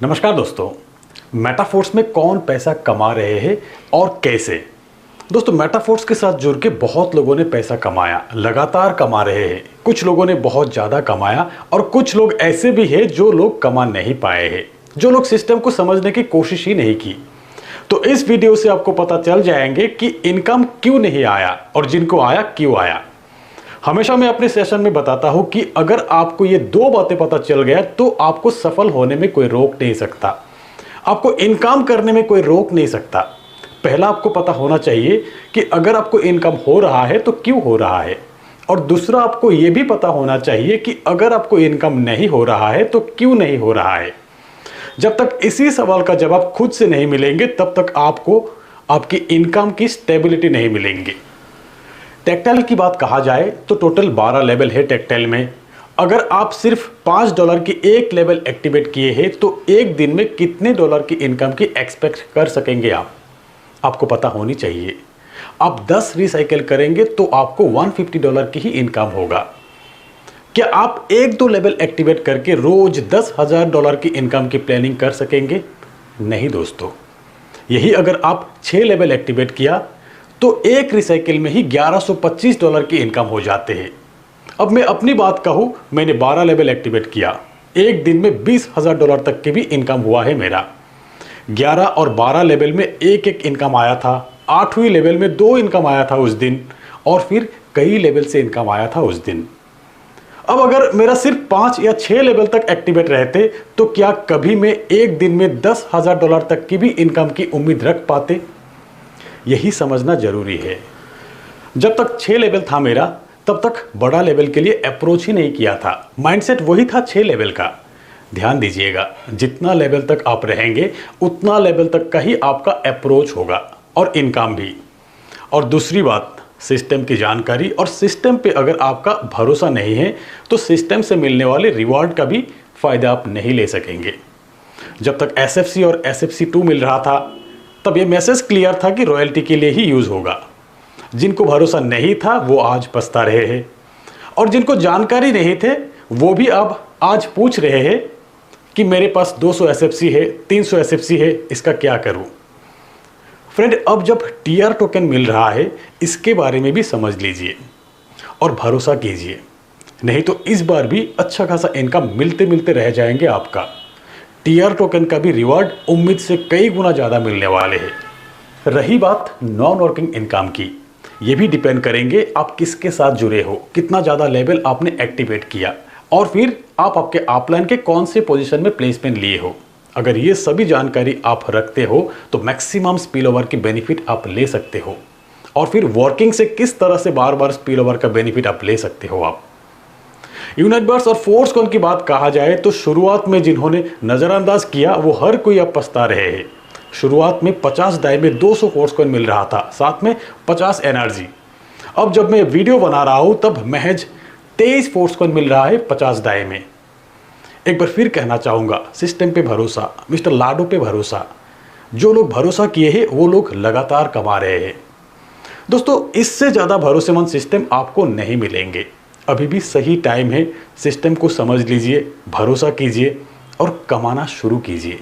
नमस्कार दोस्तों, मेटाफोर्स में कौन पैसा कमा रहे हैं और कैसे। दोस्तों, मेटाफोर्स के साथ जुड़ के बहुत लोगों ने पैसा कमाया, लगातार कमा रहे हैं। कुछ लोगों ने बहुत ज़्यादा कमाया और कुछ लोग ऐसे भी हैं जो लोग कमा नहीं पाए हैं, जो लोग सिस्टम को समझने की कोशिश ही नहीं की। तो इस वीडियो से आपको पता चल जाएंगे कि इनकम क्यों नहीं आया और जिनको आया क्यों आया। हमेशा मैं अपने सेशन में बताता हूं कि अगर आपको ये दो बातें पता चल गया तो आपको सफल होने में कोई रोक नहीं सकता, आपको इनकम करने में कोई रोक नहीं सकता। पहला आपको पता होना चाहिए कि अगर आपको इनकम हो रहा है तो क्यों हो रहा है, और दूसरा आपको यह भी पता होना चाहिए कि अगर आपको इनकम नहीं हो रहा है तो क्यों नहीं हो रहा है। जब तक इसी सवाल का जवाब खुद से नहीं मिलेंगे तब तक आपको आपकी इनकम की स्टेबिलिटी नहीं मिलेंगी। टेक्टाइल की बात कहा जाए तो टोटल 12 लेवल है टेक्टाइल में। अगर आप सिर्फ $5 की एक लेवल एक्टिवेट किए हैं तो एक दिन में कितने डॉलर की इनकम की एक्सपेक्ट कर सकेंगे आपको पता होनी चाहिए। आप 10 रिसाइकिल करेंगे तो आपको $150 की ही इनकम होगा। क्या आप एक दो लेवल एक्टिवेट करके रोज $10,000 की इनकम की प्लानिंग कर सकेंगे? नहीं दोस्तों, यही अगर आप 6 लेवल एक्टिवेट किया तो एक रिसाइकिल में ही $1125 की इनकम हो जाते हैं। अब मैं अपनी बात कहूँ, मैंने 12 लेवल एक्टिवेट किया, एक दिन में $20,000 तक की भी इनकम हुआ है मेरा। 11 और 12 लेवल में एक एक इनकम आया था, 8वीं लेवल में 2 इनकम आया था उस दिन, और फिर कई लेवल से इनकम आया था उस दिन। अब अगर मेरा सिर्फ 5 या 6 लेवल तक एक्टिवेट रहते तो क्या कभी मैं एक दिन में $10,000 तक की भी इनकम की उम्मीद रख पाते? यही समझना जरूरी है। जब तक 6 लेवल था मेरा तब तक बड़ा लेवल के लिए अप्रोच ही नहीं किया था, माइंडसेट वही था 6 लेवल का। ध्यान दीजिएगा, जितना लेवल तक आप रहेंगे उतना लेवल तक का ही आपका अप्रोच होगा और इनकम भी। और दूसरी बात, सिस्टम की जानकारी और सिस्टम पे अगर आपका भरोसा नहीं है तो सिस्टम से मिलने वाले रिवॉर्ड का भी फायदा आप नहीं ले सकेंगे। जब तक SFC और SFC2 मिल रहा था तब ये मैसेज क्लियर था कि रॉयल्टी के लिए ही यूज होगा। जिनको भरोसा नहीं था वो आज पछता रहे हैं, और जिनको जानकारी नहीं थे वो भी अब आज पूछ रहे हैं कि मेरे पास 200 SFC है, 300 SFC है, इसका क्या करूं। फ्रेंड, अब जब TR टोकन मिल रहा है इसके बारे में भी समझ लीजिए और भरोसा कीजिए, नहीं तो इस बार भी अच्छा खासा इनकम मिलते मिलते रह जाएंगे आपका। TR टोकन का भी रिवॉर्ड उम्मीद से कई गुना ज़्यादा मिलने वाले हैं। रही बात नॉन वर्किंग इनकम की, ये भी डिपेंड करेंगे आप किसके साथ जुड़े हो, कितना ज़्यादा लेवल आपने एक्टिवेट किया, और फिर आप आपके अपलाइन के कौन से पोजीशन में प्लेसमेंट लिए हो। अगर ये सभी जानकारी आप रखते हो तो मैक्सिमम स्पिल ओवर की बेनिफिट आप ले सकते हो, और फिर वर्किंग से किस तरह से बार बार स्पिल ओवर का बेनिफिट आप ले सकते हो। आप यूनाइटबर्स और फोर्सकॉन की बात कहा जाए तो शुरुआत में जिन्होंने नज़रअंदाज किया वो हर कोई अब पछता रहे हैं। शुरुआत में 50 डाई में 200 फोर्सकॉन मिल रहा था, साथ में 50 एनर्जी। अब जब मैं वीडियो बना रहा हूँ तब महज 23 फोर्सकॉन मिल रहा है 50 डाई में। एक बार फिर कहना चाहूँगा, सिस्टम पे भरोसा, मिस्टर लाडो पे भरोसा। जो लोग भरोसा किए हैं वो लोग लगातार कमा रहे हैं। दोस्तों, इससे ज़्यादा भरोसेमंद सिस्टम आपको नहीं मिलेंगे। अभी भी सही टाइम है, सिस्टम को समझ लीजिए, भरोसा कीजिए और कमाना शुरू कीजिए।